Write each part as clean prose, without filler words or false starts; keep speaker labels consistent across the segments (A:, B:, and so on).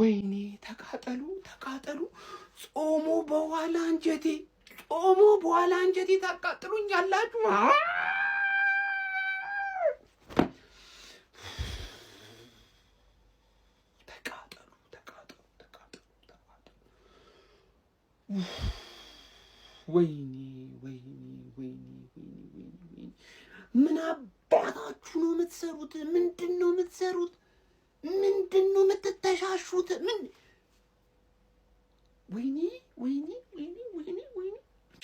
A: ወይኔ ተቃጠሉ ጾሙ በኋላ አንጀቴ ታቃጥሉኛላችሁ። ተቃጠሉ ወይኔ ምን አባታችሁ ነው የምትሰሩት? ምንድነው የምትሰሩት? ምንድነው የምትተሻሹት? ምን ወይኔ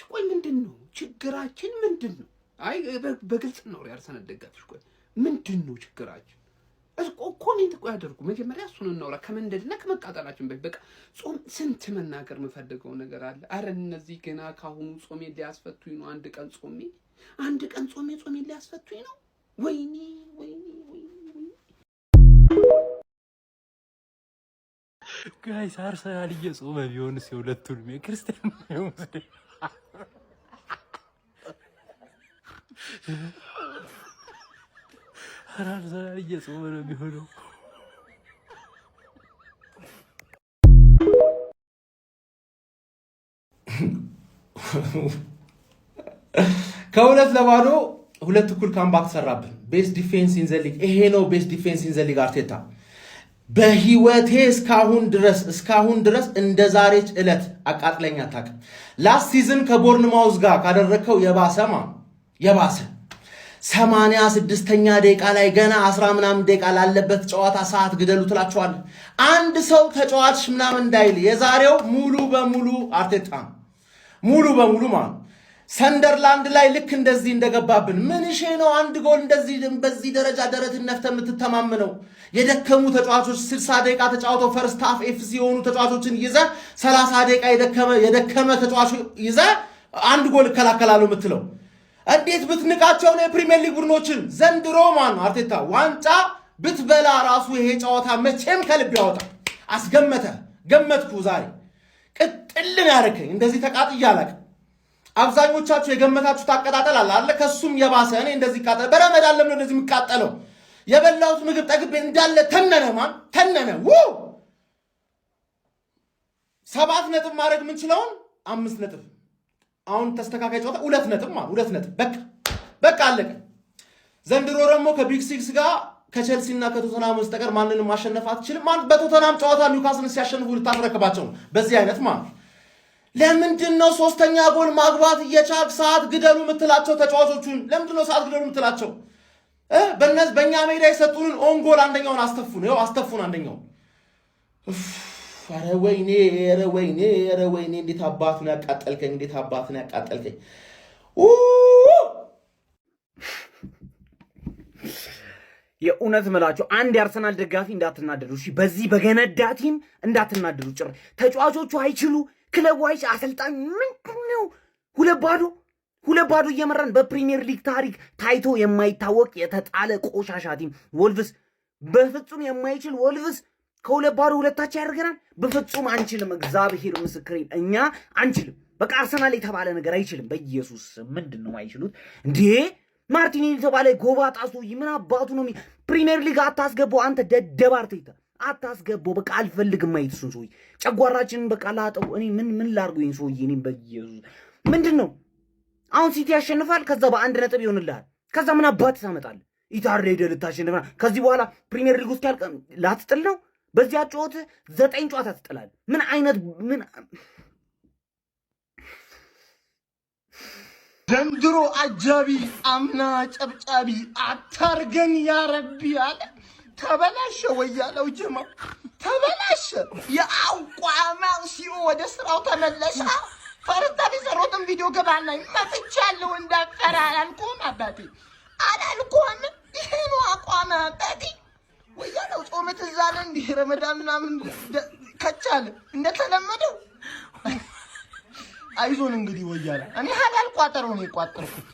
A: ቆይ ምንድነው ችግራችን? ምንድነው? አይ በግልጽ ነው ያርሰናል ደጋፊዎች። ቆይ ምንድነው ችግራችን? ኮሜንት ቆይ አድርጉ። መጀመሪያ እሱን እናውራ ከመንደድና ከመቃጠላችን በፊት። በቃ ጾም ስንት መናገር የምፈልገው ነገር አለ። አረ እነዚህ ገና ካሁኑ ጾሜ ሊያስፈቱኝ ነው። አንድ ቀን ጾሜ ሊያስፈቱኝ ነው። ወይኔ
B: ጋይስ አርሰናል እየጾመ ቢሆንስ የሁለቱንም የክርስቲያን ሙስሊም አርሰናል እየጾመ ነው የሚሆነው።
C: ከሁለት ለባዶ ሁለት እኩል ካምባክ ሰራብን። ቤስት ዲፌንስ ኢን ዘ ሊግ ይሄ ነው። ቤስት ዲፌንስ ኢን ዘ ሊግ አርቴታ በህይወቴ እስካሁን ድረስ እንደ ዛሬች ዕለት አቃጥለኝ አታውቅም። ላስት ሲዝን ከቦርንማውዝ ጋር ካደረከው የባሰ 86ኛ ደቂቃ ላይ ገና 10 ምናምን ደቂቃ ላለበት ጨዋታ ሰዓት ግደሉ ትላቸዋል። አንድ ሰው ተጫዋች ምናምን እንዳይል የዛሬው ሙሉ በሙሉ አርቴታ ሙሉ በሙሉ ማለት ሰንደርላንድ ላይ ልክ እንደዚህ እንደገባብን ምን እሺ ነው አንድ ጎል እንደዚህ በዚህ ደረጃ ደረትን ነፍተ የምትተማመነው? የደከሙ ተጫዋቾች 60 ደቂቃ ተጫውተው ፈርስት ሃፍ ኤፍሲ የሆኑ ተጫዋቾችን ይዘ 30 ደቂቃ የደከመ ተጫዋች ይዘ አንድ ጎል እከላከላለሁ የምትለው እንዴት ብትንቃቸው ነው? የፕሪሚየር ሊግ ቡድኖችን ዘንድሮ ማን አርቴታ ዋንጫ ብትበላ ራሱ ይሄ ጨዋታ መቼም ከልብ ያወጣ ገመትኩ። ዛሬ ቅጥልን ያረከኝ እንደዚህ ተቃጥያ አላውቅም። አብዛኞቻችሁ የገመታችሁት አቀጣጠል አለ ከሱም የባሰ እኔ እንደዚህ ቃጠል በረመዳን ለምን እንደዚህ የሚቃጠለው የበላሁት ምግብ ጠግቤ እንዳለ ተነነ 7 ነጥብ ማድረግ የምንችለውን 5 ነጥብ አሁን ተስተካካይ ጨዋታ 2 ነጥብ 2 ነጥብ በቃ አለቀ። ዘንድሮ ደግሞ ከቢግ ሲክስ ጋር ከቼልሲ እና ከቶተናም በስተቀር ማንንም ማሸነፍ አትችልም። በቶተናም ጨዋታ ኒውካስልን ሲያሸንፉ ልታረከባቸው በዚህ አይነት ማለት ለምንድነው ሶስተኛ ጎል ማግባት እየቻልክ ሰዓት ግደሉ የምትላቸው ተጫዋቾቹን? ለምንድነው ሰዓት ግደሉ የምትላቸው? በእኛ ሜዳ የሰጡንን ኦን ጎል አንደኛውን አስተፉን አንደኛውን። ኧረ ወይኔ እንዴት አባቱን ያቃጠልከኝ
D: የእውነት ምላችሁ አንድ የአርሰናል ደጋፊ እንዳትናደዱ እሺ። በዚህ በገነዳቲም እንዳትናደዱ። ጭር ተጫዋቾቹ አይችሉ ክለቡ አሰልጣኝ ምንድነው? ሁለት ባዶ እየመራን በፕሪሚየር ሊግ ታሪክ ታይቶ የማይታወቅ የተጣለ ቆሻሻ ቲም ወልቭስ፣ በፍጹም የማይችል ወልቭስ ከሁለት ባዶ ሁለታችን ያደርገናል። በፍጹም አንችልም። እግዚአብሔር ምስክሬ እኛ አንችልም። በቃ አርሰናል የተባለ ነገር አይችልም። በኢየሱስ ምንድነው አይችሉት እንዴ? ማርቲኔሊ የተባለ ጎባጣ ሰውዬ ምን አባቱ ነው ፕሪሚየር ሊግ አታስገባው አንተ ደደብ አርቴታ አታስገባው። በቃ አልፈልግም ማየት እሱን ሰውዬ። ጨጓራችንን በቃ ላጠው። እኔ ምን ላርጉ ይሄን ሰውዬ? እኔ በኢየሱስ ምንድነው አሁን ሲቲ ያሸንፋል፣ ከዛ በ1 ነጥብ ይሆንልሃል። ከዛ ምን አባት ታመጣለህ? ኢታሬደ ልታሸንፈና ከዚህ በኋላ ፕሪሚየር ሊግ ውስጥ ያልቀ ላትጥል ነው። በዚያ ጨዋታ 9 ጨዋታ ትጥላለህ። ምን አይነት
E: ዘንድሮ አጃቢ አምና ጨብጫቢ አታርገን ያረቢ አለ። ተበላሸ ወያለው ጀማ ተበላሸ። የአቋማው ሲኦ ወደ ስራው ተመለሰ። ፈርታ ቢሰሩትም ቪዲዮ ገባና መጥቻለሁ እንዳቀራራልኩን አባቴ አላልኩን። ይሄ ነው አቋማ አባቴ። ወያለው ጾም ትዛለ እንደ ረመዳን ምናምን ከቻለ እንደተለመደው አይዞን እንግዲህ ወያላ እኔ ሐላል ቋጠሮ ነው የቋጠርኩት።